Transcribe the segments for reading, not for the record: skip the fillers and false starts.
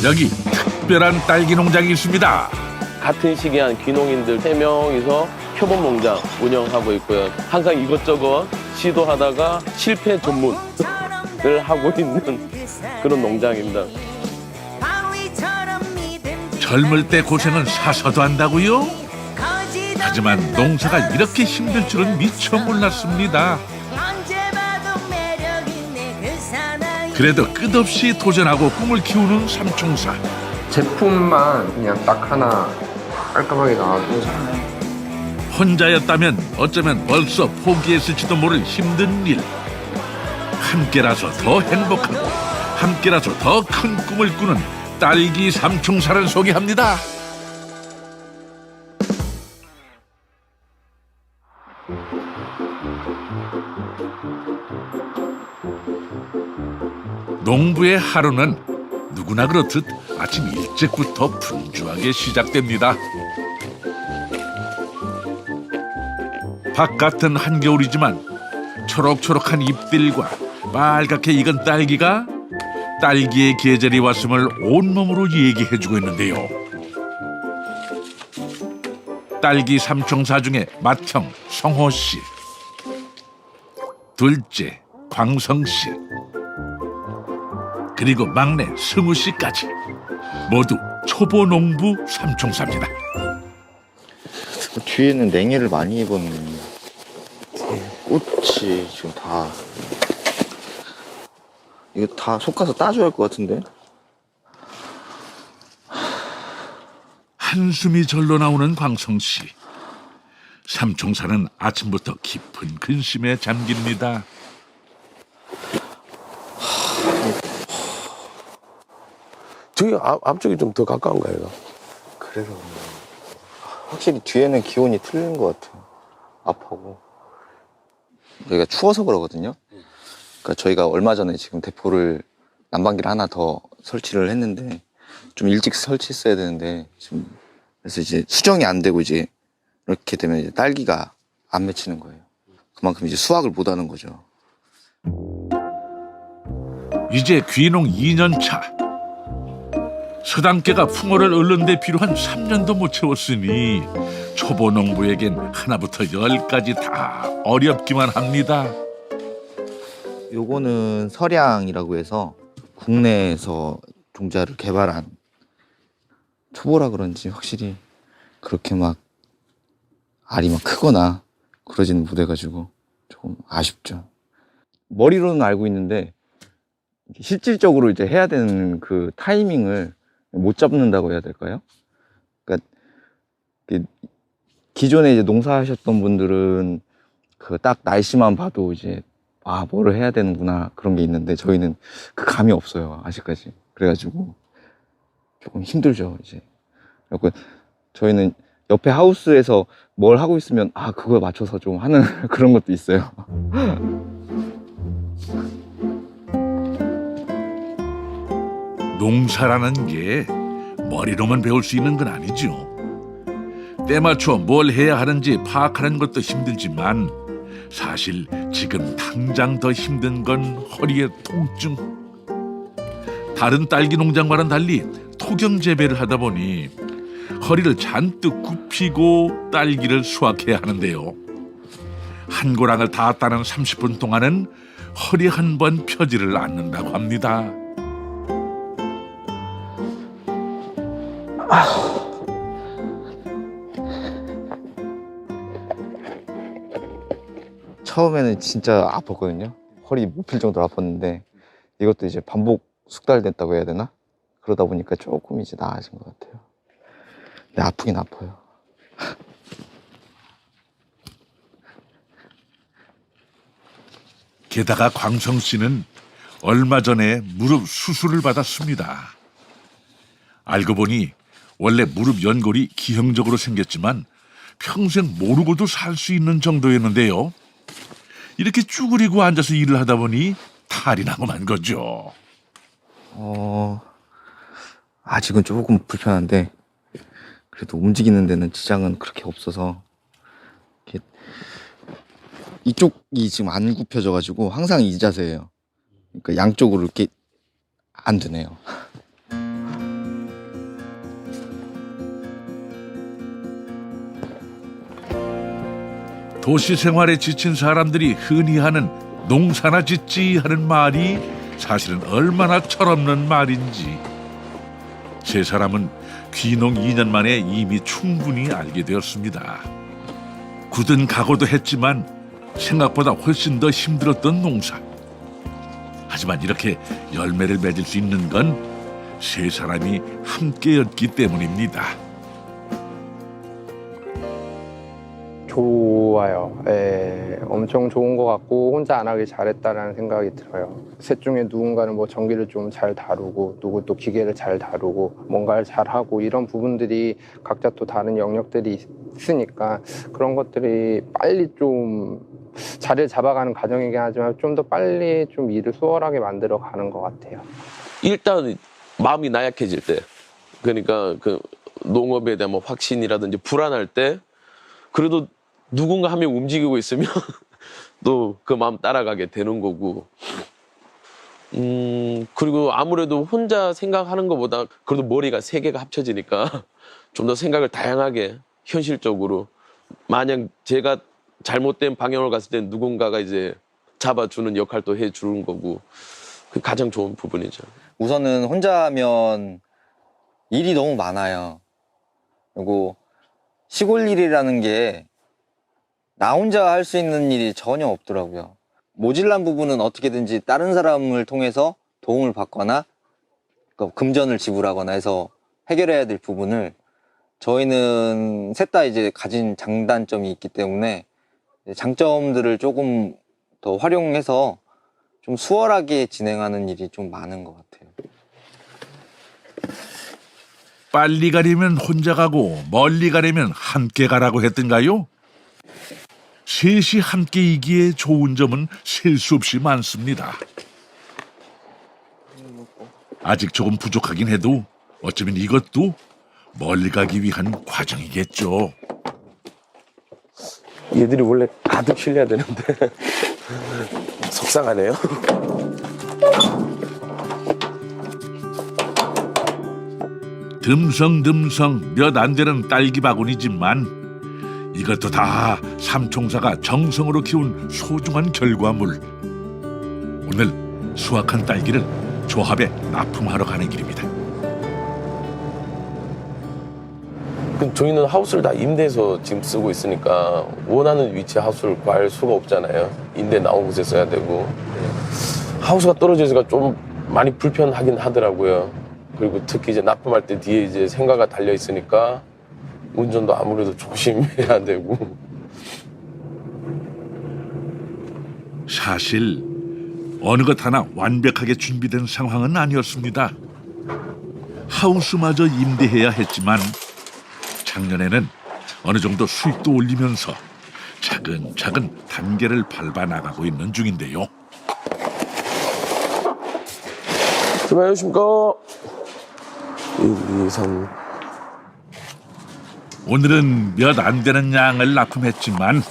여기 특별한 딸기 농장이 있습니다. 같은 시기에 한 귀농인들 3명이서 표본 농장 운영하고 있고요. 항상 이것저것 시도하다가 실패 전문을 하고 있는 그런 농장입니다. 젊을 때 고생은 사서도 한다고요? 하지만 농사가 이렇게 힘들 줄은 미처 몰랐습니다. 그래도 끝없이 도전하고 꿈을 키우는 삼총사. 제품만 그냥 딱 하나 깔끔하게 나와도 혼자였다면 어쩌면 벌써 포기했을지도 모를 힘든 일. 함께라서 더 행복하고 함께라서 더 큰 꿈을 꾸는 딸기 삼총사를 소개합니다. 농부의 하루는 누구나 그렇듯 아침 일찍부터 분주하게 시작됩니다. 바깥은 한겨울이지만 초록초록한 잎들과 빨갛게 익은 딸기가 딸기의 계절이 왔음을 온몸으로 얘기해주고 있는데요. 딸기 삼총사 중에 맏형 성호 씨, 둘째 광성 씨, 그리고 막내 승우 씨까지 모두 초보 농부 삼총사입니다. 뒤에는 냉해를 많이 입은 꽃이 지금 다 이거 다 솎아서 따줘야 할 것 같은데. 한숨이 절로 나오는 광성 씨. 삼총사는 아침부터 깊은 근심에 잠깁니다. 저기 앞쪽이 좀 더 가까운가요? 그래서 확실히 뒤에는 기온이 틀린 것 같아요. 앞하고 여기가 추워서 그러거든요. 그러니까 저희가 얼마 전에 지금 대포를 난방기를 하나 더 설치를 했는데 좀 일찍 설치했어야 되는데 지금 그래서 이제 수정이 안 되고 이제 이렇게 되면 이제 딸기가 안 맺히는 거예요. 그만큼 이제 수확을 못 하는 거죠. 이제 귀농 2년 차. 서당계가 풍어를 얻는 데 필요한 3년도 못 채웠으니 초보 농부에겐 하나부터 10까지 다 어렵기만 합니다. 요거는 설양이라고 해서 국내에서 종자를 개발한 초보라 그런지 확실히 그렇게 막 알이 막 크거나 그러지는 못해가지고 조금 아쉽죠. 머리로는 알고 있는데 실질적으로 이제 해야 되는 그 타이밍을 못 잡는다고 해야 될까요? 그러니까 기존에 이제 농사하셨던 분들은 그 딱 날씨만 봐도 이제 뭐를 해야 되는구나 그런 게 있는데 저희는 그 감이 없어요 아직까지. 그래가지고 조금 힘들죠 이제. 그래서 저희는 옆에 하우스에서 뭘 하고 있으면 그거에 맞춰서 좀 하는 그런 것도 있어요. 농사라는 게 머리로만 배울 수 있는 건 아니죠. 때 맞춰 뭘 해야 하는지 파악하는 것도 힘들지만 사실 지금 당장 더 힘든 건 허리의 통증. 다른 딸기 농장과는 달리 토경 재배를 하다 보니 허리를 잔뜩 굽히고 딸기를 수확해야 하는데요. 한 고랑을 다 따는 30분 동안은 허리 한 번 펴지를 않는다고 합니다. 처음에는 진짜 아팠거든요. 허리 못 필 정도로 아팠는데 이것도 이제 반복 숙달됐다고 해야 되나? 그러다 보니까 조금 이제 나아진 것 같아요. 근데 아프긴 아파요. 게다가 광성 씨는 얼마 전에 무릎 수술을 받았습니다. 알고 보니 원래 무릎 연골이 기형적으로 생겼지만 평생 모르고도 살 수 있는 정도였는데요. 이렇게 쭈그리고 앉아서 일을 하다 보니 탈이 나고 만 거죠. 아직은 조금 불편한데 그래도 움직이는 데는 지장은 그렇게 없어서 이렇게 이쪽이 지금 안 굽혀져가지고 항상 이 자세예요. 그러니까 양쪽으로 이렇게 안 되네요. 도시 생활에 지친 사람들이 흔히 하는 농사나 짓지 하는 말이 사실은 얼마나 철없는 말인지 세 사람은 귀농 2년 만에 이미 충분히 알게 되었습니다. 굳은 각오도 했지만 생각보다 훨씬 더 힘들었던 농사. 하지만 이렇게 열매를 맺을 수 있는 건 세 사람이 함께였기 때문입니다. 좋아요. 예, 엄청 좋은 것 같고 혼자 안 하길 잘했다라는 생각이 들어요. 셋 중에 누군가는 뭐 전기를 좀 잘 다루고 누구 또 기계를 잘 다루고 뭔가를 잘하고 이런 부분들이 각자 또 다른 영역들이 있으니까 그런 것들이 빨리 좀 자리를 잡아가는 과정이긴 하지만 좀 더 빨리 좀 일을 수월하게 만들어 가는 것 같아요. 일단 마음이 나약해질 때, 그러니까 그 농업에 대한 뭐 확신이라든지 불안할 때, 그래도 누군가 한 명 움직이고 있으면 또 그 마음 따라가게 되는 거고. 그리고 아무래도 혼자 생각하는 것보다 그래도 머리가 세 개가 합쳐지니까 좀 더 생각을 다양하게 현실적으로, 만약 제가 잘못된 방향으로 갔을 때 누군가가 이제 잡아주는 역할도 해주는 거고, 그게 가장 좋은 부분이죠. 우선은 혼자 하면 일이 너무 많아요. 그리고 시골 일이라는 게 나 혼자 할 수 있는 일이 전혀 없더라고요. 모질란 부분은 어떻게든지 다른 사람을 통해서 도움을 받거나 금전을 지불하거나 해서 해결해야 될 부분을 저희는 셋 다 이제 가진 장단점이 있기 때문에 장점들을 조금 더 활용해서 좀 수월하게 진행하는 일이 좀 많은 것 같아요. 빨리 가려면 혼자 가고 멀리 가려면 함께 가라고 했던가요? 셋이 함께이기에 좋은 점은 셀 수 없이 많습니다. 아직 조금 부족하긴 해도 어쩌면 이것도 멀리 가기 위한 과정이겠죠. 얘들이 원래 가득 실려야 되는데 속상하네요. 듬성듬성 몇 안 되는 딸기 바구니지만 이것도 다 삼총사가 정성으로 키운 소중한 결과물. 오늘 수확한 딸기를 조합에 납품하러 가는 길입니다. 저희는 하우스를 다 임대해서 지금 쓰고 있으니까 원하는 위치 하우스를 구할 수가 없잖아요. 임대 나온 곳에 써야 되고. 하우스가 떨어져 있으니까 좀 많이 불편하긴 하더라고요. 그리고 특히 이제 납품할 때 뒤에 이제 생과가 달려 있으니까 운전도 아무래도 조심해야 되고. 사실 어느 것 하나 완벽하게 준비된 상황은 아니었습니다. 하우스마저 임대해야 했지만 작년에는 어느 정도 수익도 올리면서 차근차근 단계를 밟아 나가고 있는 중인데요. 안녕하십니까. 1, 2, 3. 오늘은 몇 안 되는 양을 납품했지만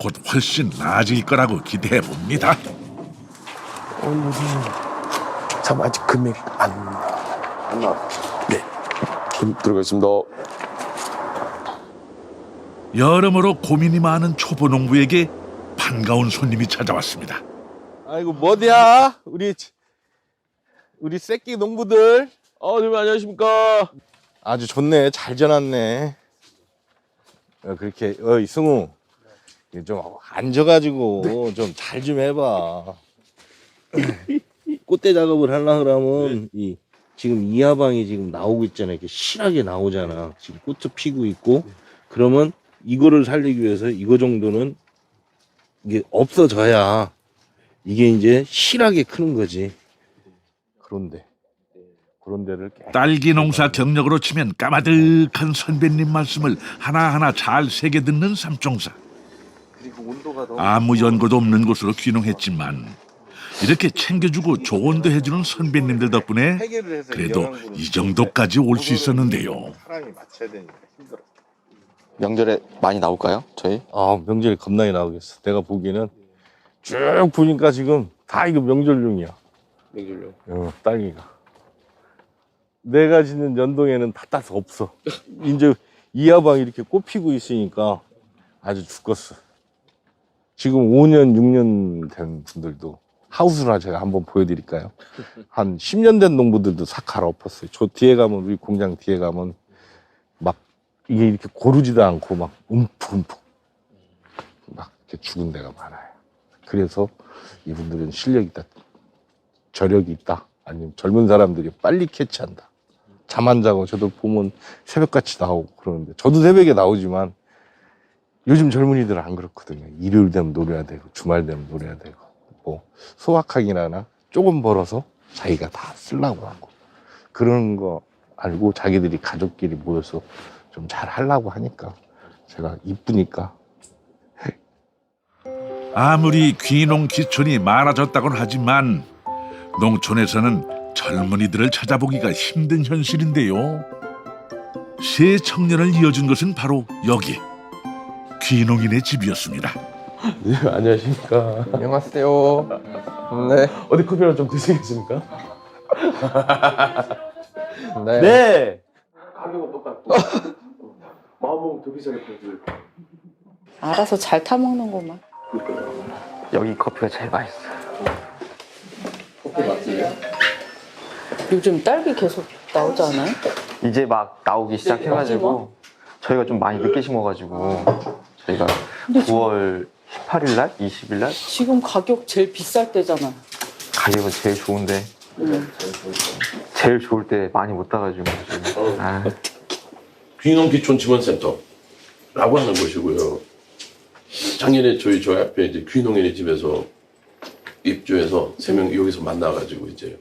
곧 훨씬 나아질 거라고 기대해 봅니다. 오늘은 참 아직 금액 안 나와. 네. 그럼 들어가겠습니다. 여러모로 고민이 많은 초보농부에게 반가운 손님이 찾아왔습니다. 아이고 뭐야 우리 새끼 농부들 네, 안녕하십니까. 아주 좋네. 잘 전왔네. 그렇게 이승우 좀 앉아가지고 좀 잘 좀 해봐. 꽃대 작업을 하려 그러면 지금 이 하방이 지금 나오고 있잖아. 이렇게 실하게 나오잖아. 지금 꽃도 피고 있고. 그러면 이거를 살리기 위해서 이거 정도는 이게 없어져야 이게 이제 실하게 크는 거지. 그런 데를 딸기 농사 경력으로 치면 까마득한 선배님 말씀을 하나하나 잘 새겨 듣는 삼총사. 아무 연고도 없는 곳으로 귀농했지만 이렇게 챙겨주고 조언도 해주는 선배님들 덕분에 그래도 이 정도까지 올 수 있었는데요. 사람이 맞춰야 되니까 힘들어. 명절에 많이 나올까요? 저희? 명절에 겁나게 나오겠어. 내가 보기에는 쭉 보니까 지금 다 이거 명절용이야. 명절용. 딸기가. 내가 짓는 연동에는 다 따서 없어. 이제 이 하방이 이렇게 꽃 피고 있으니까 아주 죽겠어. 지금 5년, 6년 된 분들도 하우스나 제가 한번 보여드릴까요? 한 10년 된 농부들도 싹 갈아엎었어요. 저 뒤에 가면, 우리 공장 뒤에 가면 막 이게 이렇게 고르지도 않고 막 움푹움푹 막 이렇게 죽은 데가 많아요. 그래서 이분들은 실력이 있다, 저력이 있다, 아니면 젊은 사람들이 빨리 캐치한다. 잠 안 자고 저도 보면 새벽같이 나오고 그러는데, 저도 새벽에 나오지만 요즘 젊은이들은 안 그렇거든요. 일요일 되면 놀아야 되고 주말 되면 놀아야 되고, 뭐 소확행이라나 조금 벌어서 자기가 다 쓰려고 하고, 그런 거 알고 자기들이 가족끼리 모여서 좀 잘 하려고 하니까 제가 이쁘니까. 아무리 귀농 기촌이 많아졌다곤 하지만 농촌에서는 젊은이들을 찾아보기가 힘든 현실인데요. 새 청년을 이어준 것은 바로 여기 귀농인의 집이었습니다. 네, 안녕하십니까. 안녕하세요. 네. 어디 커피를 좀 드시겠습니까? 네. 네. 가격은 똑같고 마음먹으면 더 비싸게 팔지. 알아서 잘 타먹는구만. 여기 커피가 제일 맛있어요. 커피 맛집이야? 요즘 딸기 계속 나오지 않아요? 이제 막 나오기 시작해가지고 저희가 좀 많이 늦게 심어가지고 저희가 근데 9월 18일 날, 20일 날 지금 가격 제일 비쌀 때잖아. 가격은 제일 좋은데 제일 좋을 때 많이 못 따가지고 지금. 아, 귀농기촌 지원센터라고 하는 곳이고요. 작년에 저희 앞에 이제 귀농인의 집에서 입주해서 3명 여기서 만나가지고 이제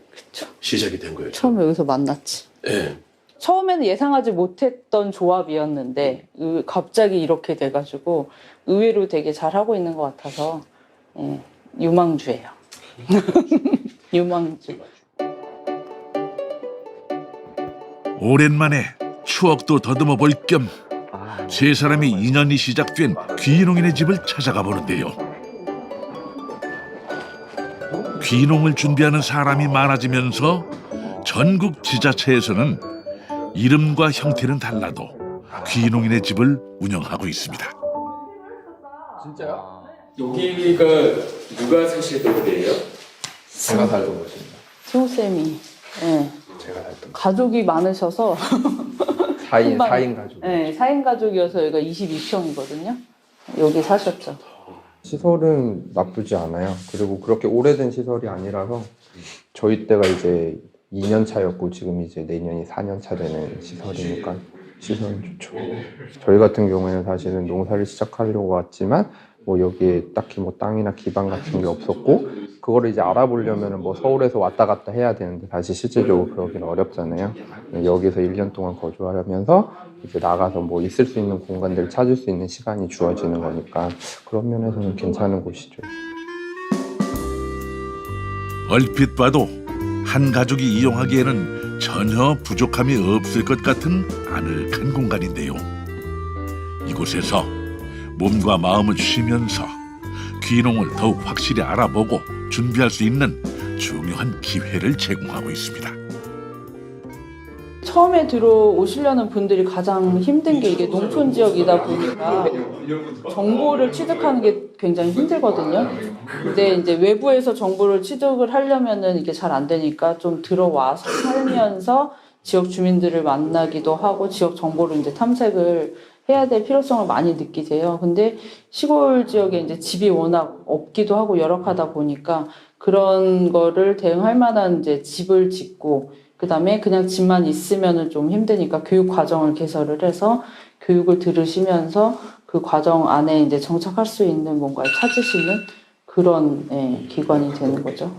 시작이 된 거예요. 처음에 여기서 만났지. 예. 처음에는 예상하지 못했던 조합이었는데 갑자기 이렇게 돼가지고 의외로 되게 잘하고 있는 것 같아서 예, 유망주예요. 유망주. 오랜만에 추억도 더듬어 볼 겸 세 사람이 인연이 시작된 귀농인의 집을 찾아가 보는데요. 귀농을 준비하는 사람이 많아지면서 전국 지자체에서는 이름과 형태는 달라도 귀농인의 집을 운영하고 있습니다. 진짜요? 여기가 누가 사시던 데예요? 제가 살던 곳입니다. 세호쌤이 예, 제가 살던 가족이 많으셔서 4인 가족. 네, 4인 가족이어서 여기가 22평이거든요. 여기 사셨죠. 시설은 나쁘지 않아요. 그리고 그렇게 오래된 시설이 아니라서 저희 때가 이제 2년 차였고 지금 이제 내년이 4년 차 되는 시설이니까 시설은 좋죠. 저희 같은 경우에는 사실은 농사를 시작하려고 왔지만 뭐 여기에 딱히 뭐 땅이나 기반 같은 게 없었고 그거를 이제 알아보려면 뭐 서울에서 왔다 갔다 해야 되는데 사실 실질적으로 그러기는 어렵잖아요. 여기서 1년 동안 거주하면서 이제 나가서 뭐 있을 수 있는 공간들을 찾을 수 있는 시간이 주어지는 거니까 그런 면에서는 괜찮은 곳이죠. 얼핏 봐도 한 가족이 이용하기에는 전혀 부족함이 없을 것 같은 아늑한 공간인데요. 이곳에서 몸과 마음을 쉬면서 귀농을 더욱 확실히 알아보고 준비할 수 있는 중요한 기회를 제공하고 있습니다. 처음에 들어오시려는 분들이 가장 힘든 게 이게 농촌 지역이다 보니까 정보를 취득하는 게 굉장히 힘들거든요. 근데 이제 외부에서 정보를 취득을 하려면은 이게 잘 안 되니까 좀 들어와서 살면서 지역 주민들을 만나기도 하고 지역 정보를 이제 탐색을 해야 될 필요성을 많이 느끼세요. 근데 시골 지역에 이제 집이 워낙 없기도 하고 열악하다 보니까 그런 거를 대응할 만한 이제 집을 짓고 그다음에 그냥 집만 있으면은 좀 힘드니까 교육 과정을 개설을 해서 교육을 들으시면서 그 과정 안에 이제 정착할 수 있는 뭔가를 찾으시는 그런 기관이 되는 거죠.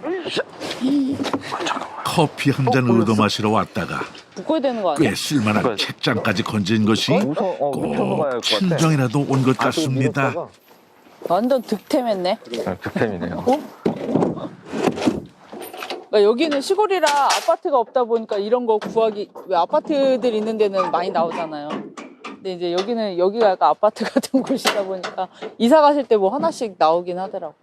커피 한 잔 얻어 마시러 왔다가 묶어야 되는 거 아니야? 꽤 쓸만한 책장까지 건진 것이 꼭 친정이라도 온 것 같습니다. 완전 득템했네. 득템이네요. 그러니까 여기는 시골이라 아파트가 없다 보니까 이런 거 구하기 왜 아파트들 있는 데는 많이 나오잖아요. 근데 이제 여기가 약간 아파트 같은 곳이다 보니까 이사 가실 때 뭐 하나씩 나오긴 하더라고.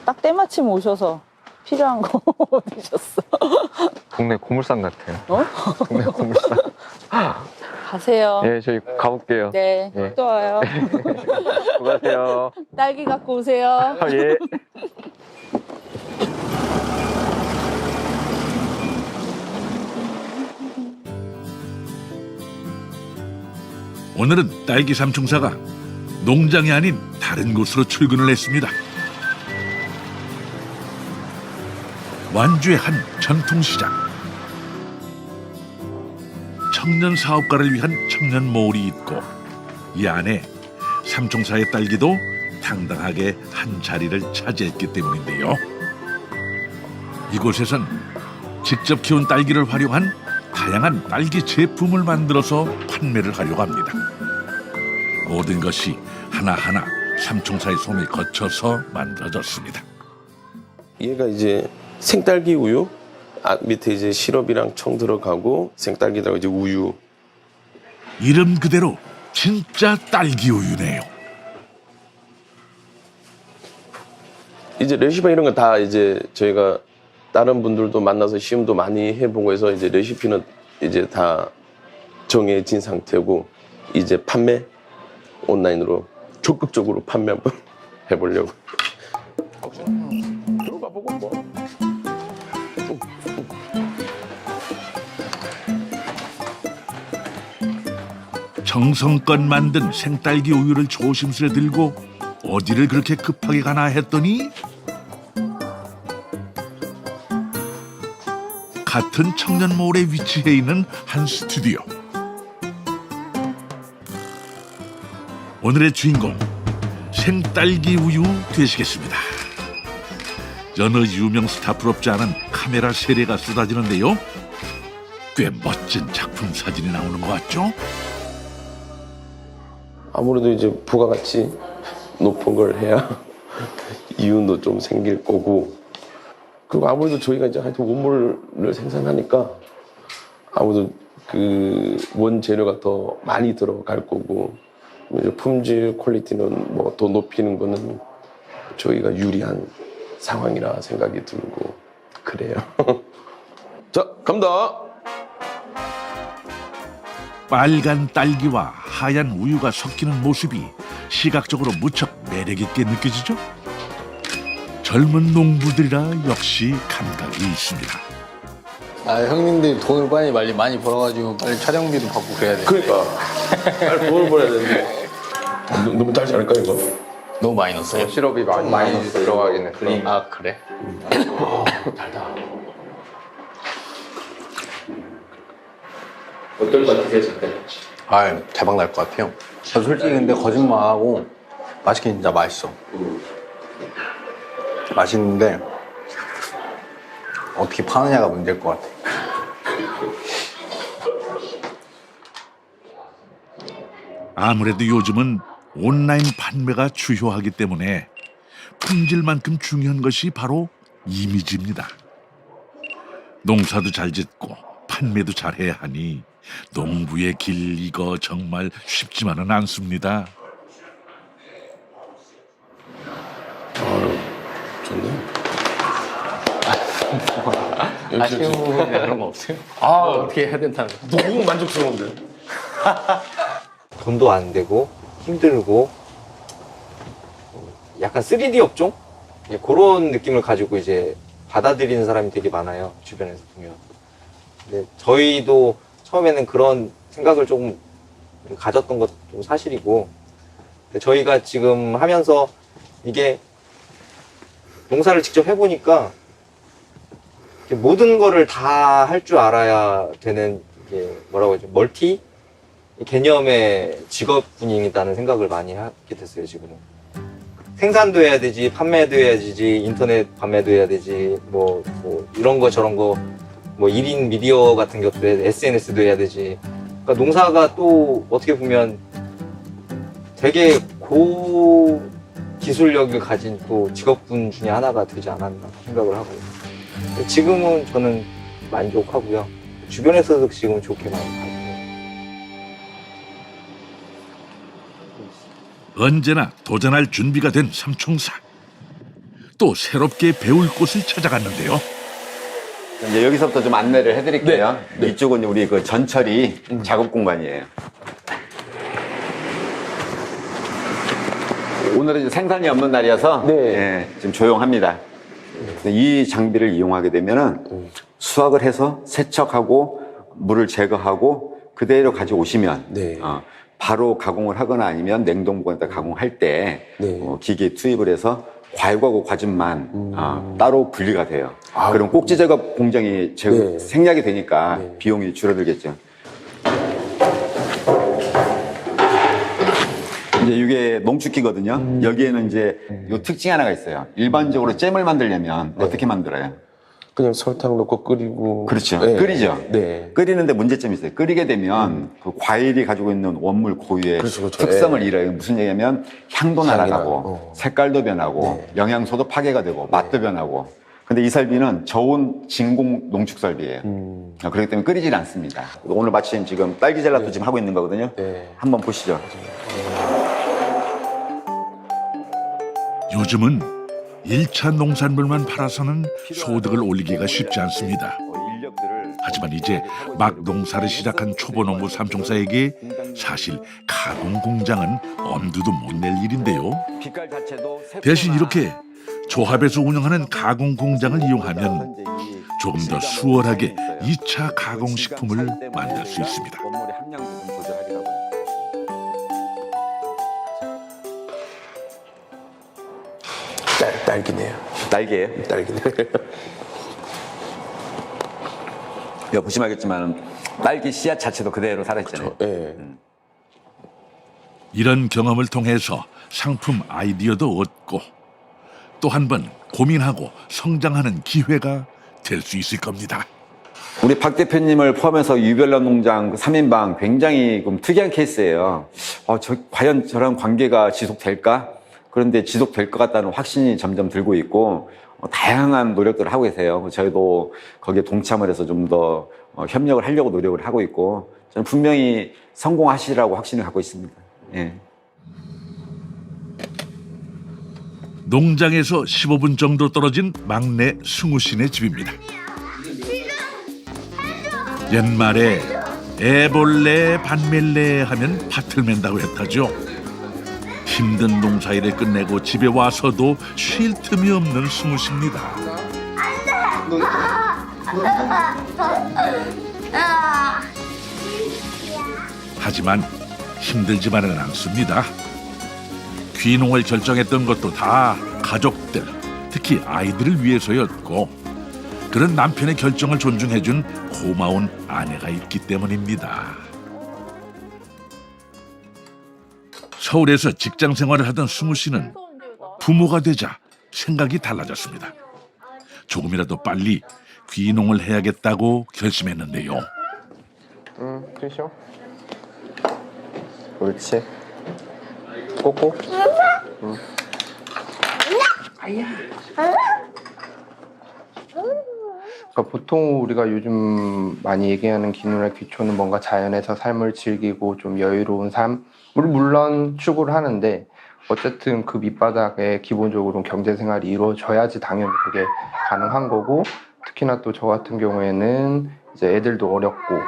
딱 때마침 오셔서 필요한 거 얻으셨어. 동네 고물상 같아요. 어? 동네 고물상. 가세요. 예, 저희 가볼게요. 네, 네. 또 와요. 수고하세요. 딸기 갖고 오세요. 예. 오늘은 딸기 삼총사가 농장이 아닌 다른 곳으로 출근을 했습니다. 완주의 한 전통시장. 청년 사업가를 위한 청년 모을이 있고 이 안에 삼총사의 딸기도 당당하게 한 자리를 차지했기 때문인데요. 이곳에선 직접 키운 딸기를 활용한 다양한 딸기 제품을 만들어서 판매를 하려고 합니다. 모든 것이 하나하나 삼총사의 손을 거쳐서 만들어졌습니다. 얘가 이제 생딸기 우유, 밑에 이제 시럽이랑 청 들어가고 생딸기 들어가고 이제 우유. 이름 그대로 진짜 딸기 우유네요. 이제 레시피 이런 거 다 이제 저희가 다른 분들도 만나서 시음도 많이 해보고 해서 이제 레시피는 이제 다 정해진 상태고 이제 판매 온라인으로 적극적으로 판매 한번 해보려고. 들어가 보고 뭐. 정성껏 만든 생딸기 우유를 조심스레 들고 어디를 그렇게 급하게 가나 했더니 같은 청년몰에 위치해 있는 한 스튜디오. 오늘의 주인공 생딸기 우유 되시겠습니다. 여느 유명 스타프롭지 않은 카메라 세례가 쏟아지는데요. 꽤 멋진 작품 사진이 나오는 것 같죠? 아무래도 이제 부가가치 높은 걸 해야 이윤도 좀 생길 거고, 그리고 아무래도 저희가 이제 하여튼 원물을 생산하니까 아무래도 그 원재료가 더 많이 들어갈 거고, 이제 품질 퀄리티는 뭐 더 높이는 거는 저희가 유리한 상황이라 생각이 들고 그래요. 자, 갑니다. 빨간 딸기와 하얀 우유가 섞이는 모습이 시각적으로 무척 매력있게 느껴지죠? 젊은 농부들이라 역시 감각이 있습니다. 아, 형님들이 돈을 빨리 많이 벌어가지고 빨리 촬영비도 받고 그래야 돼. 그러니까 빨리 돈을 벌어야 되는데 너무 달지 않을까 이거? 너무 많이 넣었어요. 시럽이 많이 들어가긴 했어. 아, 그래? 어떨 것 같으세요, 잠깐? 아, 대박 날 것 같아요. 저 솔직히 근데 거짓말 안 하고 맛있긴 진짜 맛있어. 맛있는데 어떻게 파느냐가 문제일 것 같아. 아무래도 요즘은 온라인 판매가 주요하기 때문에 품질만큼 중요한 것이 바로 이미지입니다. 농사도 잘 짓고 판매도 잘해야 하니 농부의 길 이거 정말 쉽지만은 않습니다. 좋네. 아쉬운 부분이나 그런 거 없어요? 아, 어떻게 해야 된다는 거. 너무 만족스러운데. 돈도 안 되고 힘들고 약간 3D 업종? 그런 느낌을 가지고 이제 받아들이는 사람이 되게 많아요, 주변에서 보면. 근데 저희도 처음에는 그런 생각을 조금 가졌던 것도 사실이고, 근데 저희가 지금 하면서 이게 농사를 직접 해보니까 모든 거를 다 할 줄 알아야 되는, 이게 뭐라고 하죠, 멀티 개념의 직업군이다는 생각을 많이 하게 됐어요. 지금은 생산도 해야 되지, 판매도 해야 되지, 인터넷 판매도 해야 되지, 뭐 이런 거 저런 거, 뭐 1인 미디어 같은 것도 해야 돼, SNS도 해야 되지. 그러니까 농사가 또 어떻게 보면 되게 고 기술력을 가진 또 직업군 중에 하나가 되지 않았나 생각을 하고, 지금은 저는 만족하고요. 주변에서도 지금 좋게 많이 봐요. 언제나 도전할 준비가 된 삼총사. 또 새롭게 배울 곳을 찾아갔는데요. 이제 여기서부터 좀 안내를 해드릴게요. 이쪽은 우리 그 전처리 작업 공간이에요. 오늘은 이제 생산이 없는 날이어서 예, 좀 조용합니다. 이 장비를 이용하게 되면은 수확을 해서 세척하고 물을 제거하고 그대로 가져오시면 바로 가공을 하거나 아니면 냉동고에다 가공할 때 기계에 투입을 해서 과육하고 과즙만 따로 분리가 돼요. 그럼 꼭지 작업 공정이 생략이 되니까 비용이 줄어들겠죠. 이제 이게 농축기거든요. 여기에는 이제 요 특징 하나가 있어요. 일반적으로 잼을 만들려면 어떻게 만들어요? 그냥 설탕 넣고 끓이고. 그렇죠. 네. 끓이죠. 네. 끓이는데 문제점이 있어요. 끓이게 되면 그 과일이 가지고 있는 원물 고유의 특성을 잃어요. 무슨 얘기냐면 향도 날아가고 색깔도 변하고 영양소도 파괴가 되고 맛도 변하고. 근데 이 설비는 저온 진공 농축 설비예요. 그렇기 때문에 끓이질 않습니다. 오늘 마침 지금 딸기 젤라또 지금 하고 있는 거거든요. 한번 보시죠. 요즘은 1차 농산물만 팔아서는 소득을 올리기가 쉽지 않습니다. 하지만 이제 막 농사를 시작한 초보 농부 삼총사에게 사실 가공 공장은 엄두도 못 낼 일인데요. 대신 이렇게 조합에서 운영하는 가공 공장을 이용하면 조금 더 수월하게 2차 가공 식품을 만들 수 있습니다. 딸기네요. 딸기예요? 딸기네. 여기 보시면 알겠지만 딸기 씨앗 자체도 그대로 살아있잖아요. 이런 경험을 통해서 상품 아이디어도 얻고 또 한 번 고민하고 성장하는 기회가 될 수 있을 겁니다. 우리 박 대표님을 포함해서 유별난 농장 3인방 굉장히 좀 특이한 케이스예요. 과연 저랑 관계가 지속될까? 그런데 지속될 것 같다는 확신이 점점 들고 있고 다양한 노력들을 하고 계세요. 저희도 거기에 동참을 해서 좀 더 협력을 하려고 노력을 하고 있고 저는 분명히 성공하시리라고 확신을 갖고 있습니다. 예. 농장에서 15분 정도 떨어진 막내 승우 씨네 집입니다. 옛말에 애벌레 반멜레 하면 밭을 맨다고 했다죠. 힘든 농사일을 끝내고 집에 와서도 쉴 틈이 없는 승우 씨입니다. 하지만 힘들지만은 않습니다. 귀농을 결정했던 것도 다 가족들, 특히 아이들을 위해서였고 그런 남편의 결정을 존중해준 고마운 아내가 있기 때문입니다. 서울에서 직장 생활을 하던 승우 씨는 부모가 되자 생각이 달라졌습니다. 조금이라도 빨리 귀농을 해야겠다고 결심했는데요. 그렇죠. 옳지. 꼬꼬. 그러니까 보통 우리가 요즘 많이 얘기하는 귀농이나 귀촌은 뭔가 자연에서 삶을 즐기고 좀 여유로운 삶, 물론 추구를 하는데 어쨌든 그 밑바닥에 기본적으로 경제생활이 이루어져야지 당연히 그게 가능한 거고, 특히나 또 저 같은 경우에는 이제 애들도 어렵고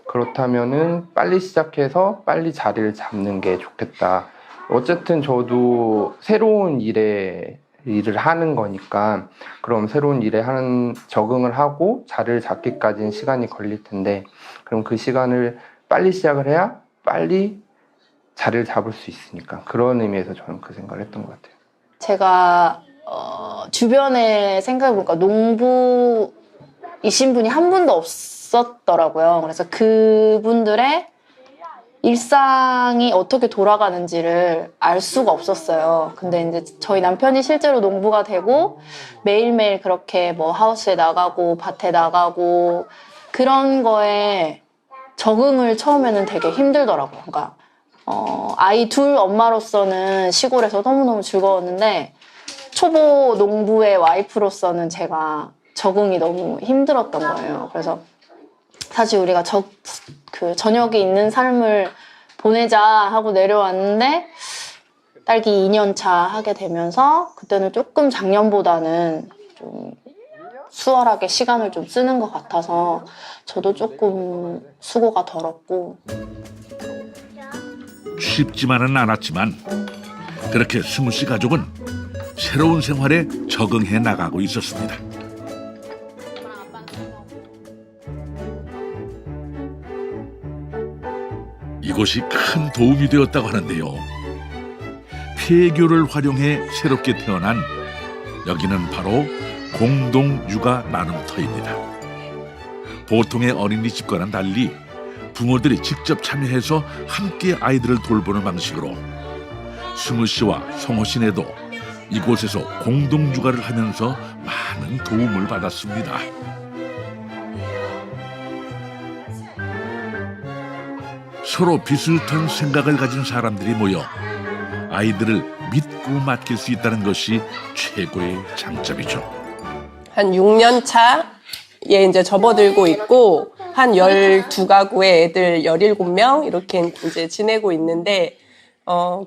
그렇다면은 빨리 시작해서 빨리 자리를 잡는 게 좋겠다. 어쨌든 저도 새로운 일을 하는 거니까 그럼 새로운 일에 적응을 하고 자리를 잡기까지는 시간이 걸릴 텐데 그럼 그 시간을 빨리 시작을 해야 빨리 자리를 잡을 수 있으니까 그런 의미에서 저는 그 생각을 했던 것 같아요. 제가 주변에 생각해보니까 농부이신 분이 한 분도 없었더라고요. 그래서 그분들의 일상이 어떻게 돌아가는지를 알 수가 없었어요. 근데 이제 저희 남편이 실제로 농부가 되고 매일매일 그렇게 뭐 하우스에 나가고 밭에 나가고 그런 거에 적응을 처음에는 되게 힘들더라고요. 그러니까 아이 둘 엄마로서는 시골에서 너무너무 즐거웠는데 초보 농부의 와이프로서는 제가 적응이 너무 힘들었던 거예요. 그래서 사실 우리가 저녁에 있는 삶을 보내자 하고 내려왔는데 딸기 2년 차 하게 되면서 그때는 조금 작년보다는 좀 수월하게 시간을 좀 쓰는 것 같아서 저도 조금 수고가 덜었고. 쉽지만은 않았지만 그렇게 승우 씨 가족은 새로운 생활에 적응해 나가고 있었습니다. 이곳이 큰 도움이 되었다고 하는데요. 폐교를 활용해 새롭게 태어난 여기는 바로 공동 육아 나눔터입니다. 보통의 어린이집과는 달리 부모들이 직접 참여해서 함께 아이들을 돌보는 방식으로 승우 씨와 성호 씨네도 이곳에서 공동 육아를 하면서 많은 도움을 받았습니다. 서로 비슷한 생각을 가진 사람들이 모여 아이들을 믿고 맡길 수 있다는 것이 최고의 장점이죠. 한 6년 차에 이제 접어들고 있고 한 12가구의 애들 17명 이렇게 이제 지내고 있는데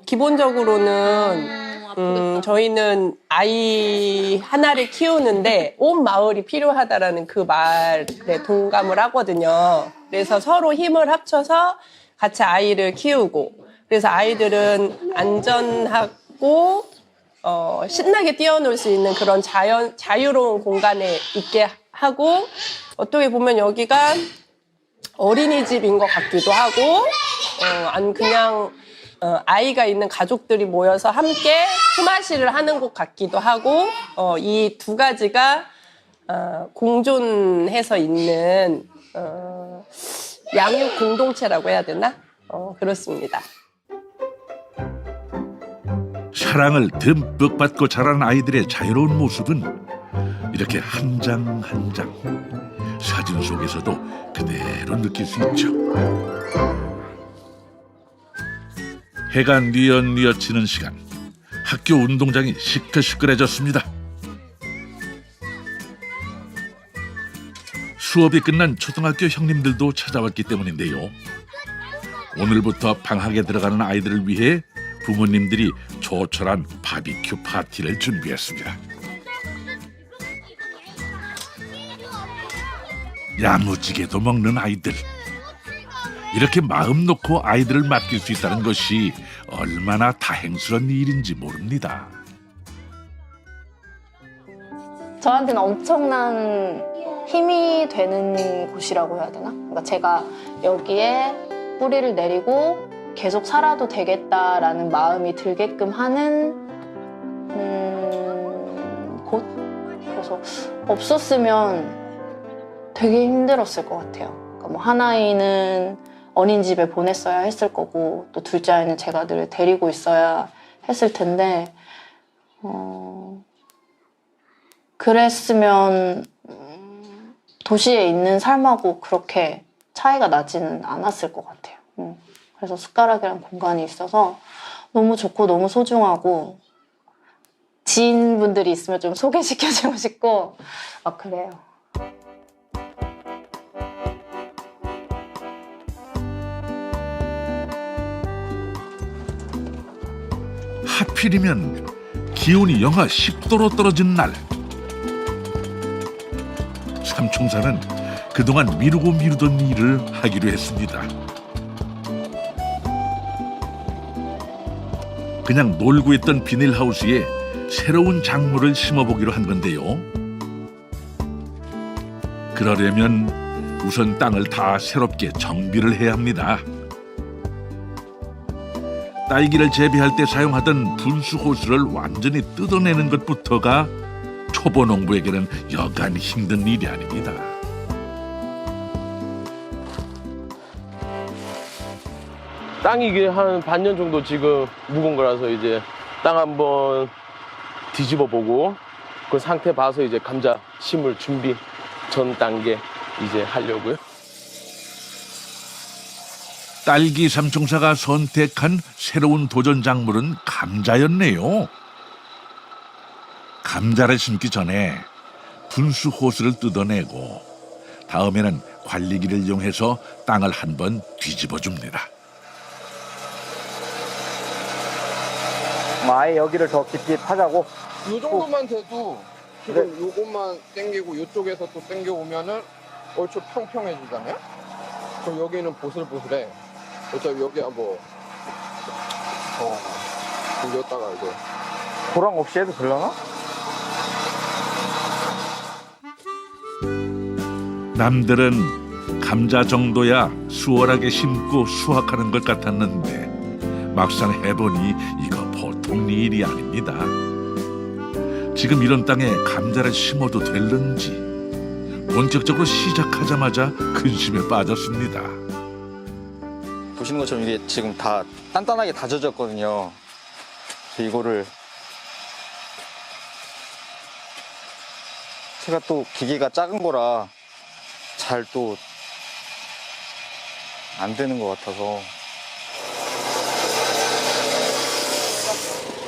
기본적으로는 저희는 아이 하나를 키우는데 온 마을이 필요하다라는 그 말에 동감을 하거든요. 그래서 서로 힘을 합쳐서 같이 아이를 키우고 그래서 아이들은 안전하고 신나게 뛰어놀 수 있는 그런 자유로운 공간에 있게 하고 어떻게 보면 여기가 어린이집인 것 같기도 하고 그냥 아이가 있는 가족들이 모여서 함께 품앗이를 하는 곳 같기도 하고 이 두 가지가 공존해서 있는 양육 공동체라고 해야 되나? 그렇습니다. 사랑을 듬뿍 받고 자란 아이들의 자유로운 모습은 이렇게 한 장 한 장 사진 속에서도 그대로 느낄 수 있죠. 해가 뉘엿뉘엿 지는 시간, 학교 운동장이 시끌시끌해졌습니다. 수업이 끝난 초등학교 형님들도 찾아왔기 때문인데요. 오늘부터 방학에 들어가는 아이들을 위해 부모님들이 조촐한 바비큐 파티를 준비했습니다. 야무지게도 먹는 아이들. 이렇게 마음 놓고 아이들을 맡길 수 있다는 것이 얼마나 다행스러운 일인지 모릅니다. 저한테는 엄청난 힘이 되는 곳이라고 해야 되나? 그러니까 제가 여기에 뿌리를 내리고 계속 살아도 되겠다라는 마음이 들게끔 하는 곳? 그래서 없었으면 되게 힘들었을 것 같아요. 그러니까 뭐 한 아이는 어린이집에 보냈어야 했을 거고 또 둘째 아이는 제가 늘 데리고 있어야 했을 텐데 그랬으면 도시에 있는 삶하고 그렇게 차이가 나지는 않았을 것 같아요. 그래서 숟가락이란 공간이 있어서 너무 좋고 너무 소중하고 지인분들이 있으면 좀 소개시켜주고 싶고 막 그래요. 하필이면 기온이 영하 10도로 떨어진 날. 삼총사는 그동안 미루고 미루던 일을 하기로 했습니다. 그냥 놀고 있던 비닐하우스에 새로운 작물을 심어보기로 한 건데요. 그러려면 우선 땅을 다 새롭게 정비를 해야 합니다. 딸기를 재배할 때 사용하던 분수 호스를 완전히 뜯어내는 것부터가 초보 농부에게는 여간 힘든 일이 아닙니다. 땅이 이게 한 반년 정도 지금 묵은 거라서 이제 땅 한번 뒤집어 보고 그 상태 봐서 이제 감자 심을 준비 전 단계 이제 하려고요. 딸기 삼총사가 선택한 새로운 도전 작물은 감자였네요. 감자를 심기 전에 분수 호스를 뜯어내고 다음에는 관리기를 이용해서 땅을 한번 뒤집어 줍니다. 아예 여기를 더 깊이 파자고. 이 정도만 돼도 지금 요것만 당기고 이쪽에서 또 당겨오면은 얼추 평평해지잖아요? 그럼 여기는 보슬보슬해. 어차피 여기야 뭐 여기다가 이제 고랑 없이 해도 되려나? 남들은 감자 정도야 수월하게 심고 수확하는 것 같았는데 막상 해보니 이거 보통 일이 아닙니다. 지금 이런 땅에 감자를 심어도 될는지 본격적으로 시작하자마자 근심에 빠졌습니다. 보시는 것처럼 이게 지금 다 단단하게 다져졌거든요. 그래서 이거를 제가 또 기계가 작은 거라 잘 또 안 되는 것 같아서.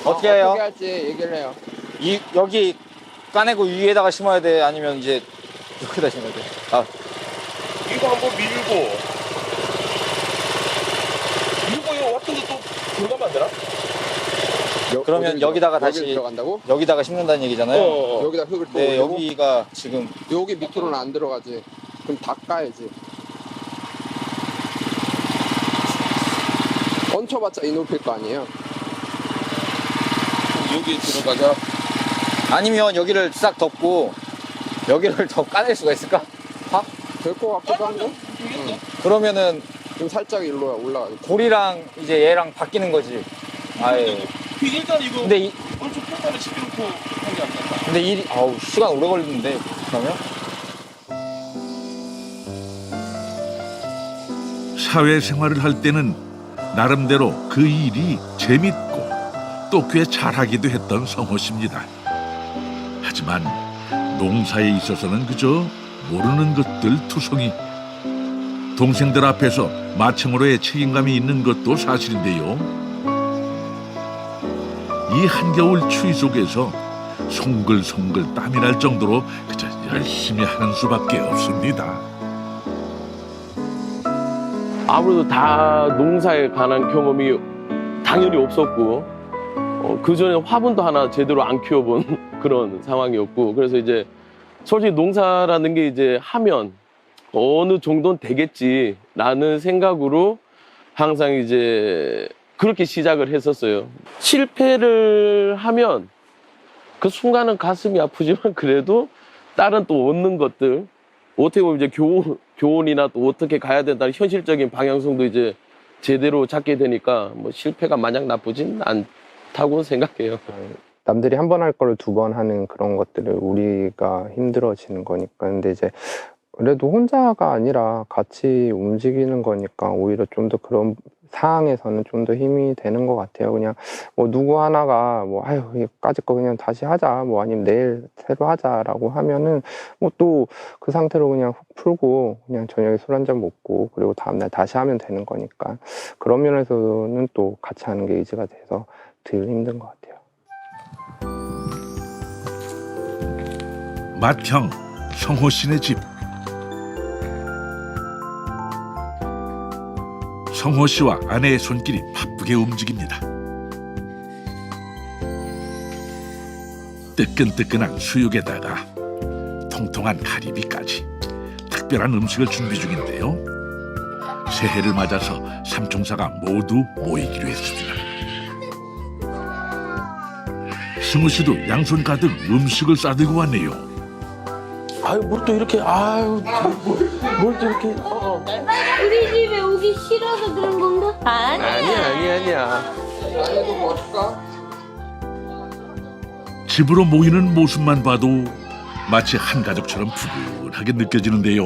어떻게 해요? 어떻게 할지 얘기를 해요. 여기 까내고 위에다가 심어야 돼? 아니면 이제 여기다 심어야 돼? 아, 이거 한번 밀고 이거 같은데 또 들어가면 안 되나? 그러면 여기다가 다시 들어간다고? 여기다가 심는다는 얘기잖아요. 여기다 흙을 또 네, 올리고? 여기가 지금 여기 밑으로는 안 들어가지. 그럼 다 까야지. 얹혀봤자 이 높일 거 아니에요? 여기 들어가자. 아니면 여기를 싹 덮고 여기를 더 까낼 수가 있을까? 될 거 같기도 한데? 그러면은 좀 살짝 일로 올라가지. 골이랑 이제 얘랑 바뀌는 거지. 아예. 일단 이거 근데 얼추 평단을 시켜놓고 한 게 안 된다. 근데 시간 오래 걸리는데 그러면? 사회생활을 할 때는 나름대로 그 일이 재밌고 또 꽤 잘하기도 했던 성호 씨입니다. 하지만 농사에 있어서는 그저 모르는 것들 투성이. 동생들 앞에서 마침으로의 책임감이 있는 것도 사실인데요. 이 한겨울 추위 속에서 송글송글 땀이 날 정도로 그저 열심히 하는 수밖에 없습니다. 아무래도 다 농사에 관한 경험이 당연히 없었고 그전에 화분도 하나 제대로 안 키워본 그런 상황이었고 그래서 이제 솔직히 농사라는 게 이제 하면 어느 정도는 되겠지라는 생각으로 항상 이제 그렇게 시작을 했었어요. 실패를 하면 그 순간은 가슴이 아프지만 그래도 다른 또 얻는 것들 어떻게 보면 이제 교훈이나 또 어떻게 가야 된다는 현실적인 방향성도 이제 제대로 잡게 되니까 뭐 실패가 마냥 나쁘진 않다고 생각해요. 남들이 한 번 할 거를 두 번 하는 그런 것들을 우리가 힘들어지는 거니까. 근데 이제 그래도 혼자가 아니라 같이 움직이는 거니까 오히려 좀 더 그런 상황에서는 좀 더 힘이 되는 것 같아요. 그냥 뭐 누구 하나가 뭐 아유 이거까지 거 그냥 다시 하자 뭐 아니면 내일 새로 하자라고 하면은 뭐 또 그 상태로 그냥 훅 풀고 그냥 저녁에 술 한잔 먹고 그리고 다음날 다시 하면 되는 거니까 그런 면에서는 또 같이 하는 게 의지가 돼서 덜 힘든 것 같아요. 맏형 성호 씨네 집. 성호 씨와 아내의 손길이 바쁘게 움직입니다. 뜨끈뜨끈한 수육에다가 통통한 가리비까지 특별한 음식을 준비 중인데요. 새해를 맞아서 삼총사가 모두 모이기로 했습니다. 승우 씨도 양손 가득 음식을 싸들고 왔네요. 아유 뭘 또 이렇게 아유 뭘 또 이렇게 우리 집에 오기 싫어서 그런 건가? 아니야. 안에도 뭐 줄까? 집으로 모이는 모습만 봐도 마치 한 가족처럼 푸근하게 느껴지는데요.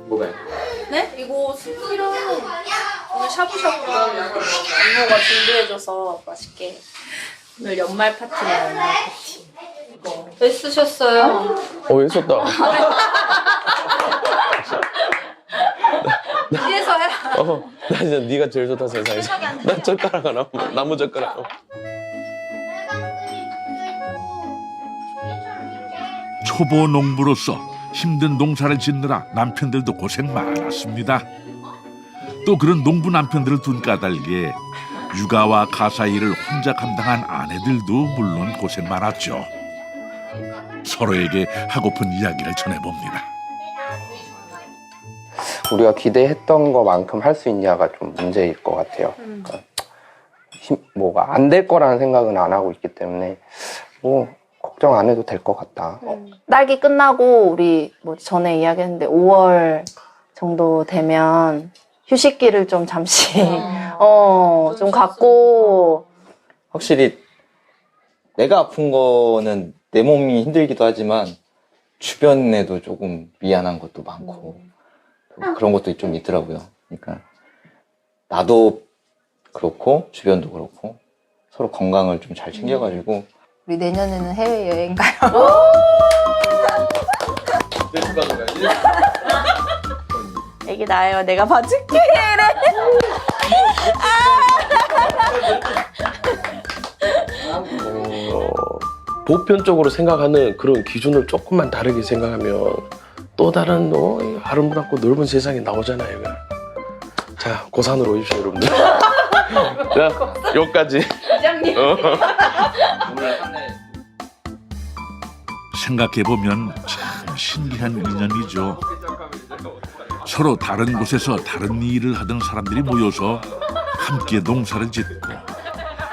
뭐가요? 네? 이거 스프랑 오늘 샤브샤브로 이모가 준비해줘서 맛있게. 오늘 연말 파티네, 연말 파티. 이거. 왜 쓰셨어요? 왜 썼다. 이래서요? 나 진짜 네가 제일 좋다 세상에서. 난 젓가락 하나 나무 젓가락. 초보 농부로서 힘든 농사를 짓느라 남편들도 고생 많았습니다. 또 그런 농부 남편들을 둔 까닭에 육아와 가사 일을 혼자 감당한 아내들도 물론 고생 많았죠. 서로에게 하고픈 이야기를 전해봅니다. 우리가 기대했던 것만큼 할 수 있냐가 좀 문제일 것 같아요. 그러니까 뭐가 안 될 거라는 생각은 안 하고 있기 때문에 뭐 걱정 안 해도 될 것 같다. 딸기 끝나고 우리 뭐 전에 이야기했는데 5월 정도 되면 휴식기를 좀 잠시 좀 갖고 확실히 내가 아픈 거는 내 몸이 힘들기도 하지만 주변에도 조금 미안한 것도 많고 또 그런 것도 좀 있더라고요. 그러니까 나도 그렇고 주변도 그렇고 서로 건강을 좀 잘 챙겨가지고 우리 내년에는 해외여행 가요. 애기 나요. 내가 봐줄게. 보편적으로 생각하는 그런 기준을 조금만 다르게 생각하면 또 다른 아름답고 넓은 세상이 나오잖아요. 자, 고산으로 오십시오, 여러분들. 자, 여기까지. 부장님. 생각해보면 참 신기한 인연이죠. 서로 다른 곳에서 다른 일을 하던 사람들이 모여서 함께 농사를 짓고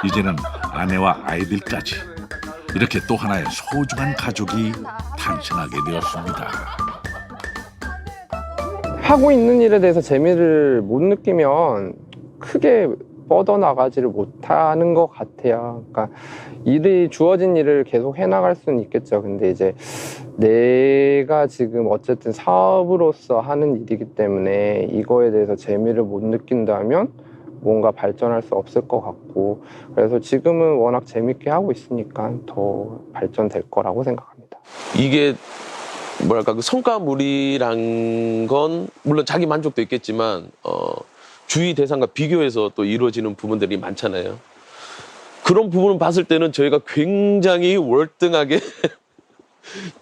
이제는 아내와 아이들까지 이렇게 또 하나의 소중한 가족이 탄생하게 되었습니다. 하고 있는 일에 대해서 재미를 못 느끼면 크게 뻗어나가지를 못하는 것 같아요. 그러니까 일이 주어진 일을 계속 해나갈 수는 있겠죠. 근데 이제 내가 지금 어쨌든 사업으로서 하는 일이기 때문에 이거에 대해서 재미를 못 느낀다면 뭔가 발전할 수 없을 것 같고, 그래서 지금은 워낙 재밌게 하고 있으니까 더 발전될 거라고 생각합니다. 이게 뭐랄까 그 성과물이란 건 물론 자기 만족도 있겠지만 주위 대상과 비교해서 또 이루어지는 부분들이 많잖아요. 그런 부분을 봤을 때는 저희가 굉장히 월등하게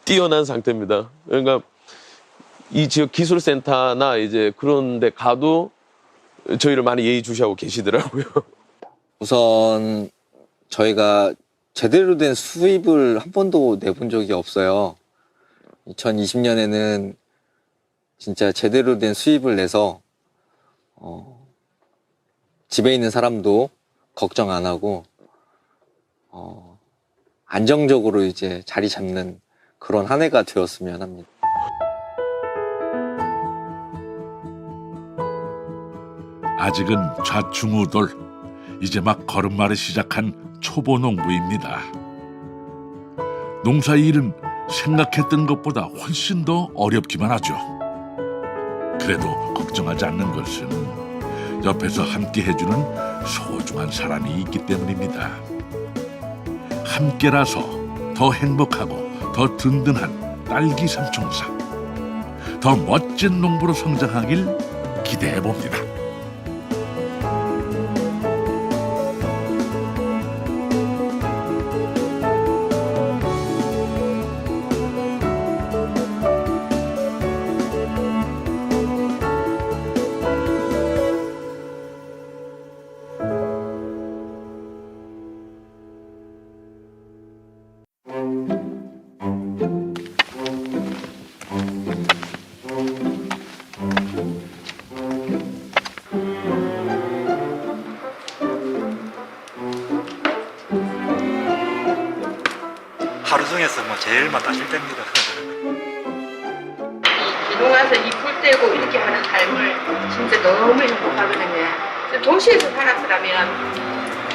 뛰어난 상태입니다. 그러니까 이 지역 기술센터나 이제 그런 데 가도 저희를 많이 예의주시하고 계시더라고요. 우선 저희가 제대로 된 수입을 한 번도 내본 적이 없어요. 2020년에는 진짜 제대로 된 수입을 내서 집에 있는 사람도 걱정 안 하고 안정적으로 이제 자리 잡는 그런 한 해가 되었으면 합니다. 아직은 좌충우돌, 이제 막 걸음마를 시작한 초보 농부입니다. 농사일은 생각했던 것보다 훨씬 더 어렵기만 하죠. 그래도 걱정하지 않는 것은 옆에서 함께 해주는 소중한 사람이 있기 때문입니다. 함께라서 더 행복하고 더 든든한 딸기 삼총사, 더 멋진 농부로 성장하길 기대해봅니다. 하루 중에서 뭐 제일 맛다실 때입니다. 기농 와서 이 불 떼고 이렇게 하는 삶을 진짜 너무 행복하거든요. 도시에서 살았더라면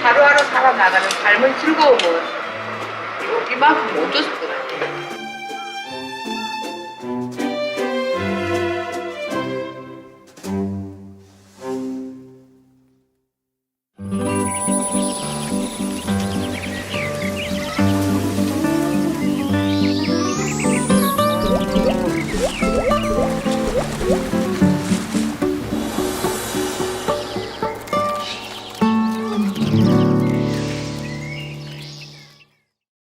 하루하루 살아나가는 삶은 즐거움은 이만큼 못 줬을 것 같아요.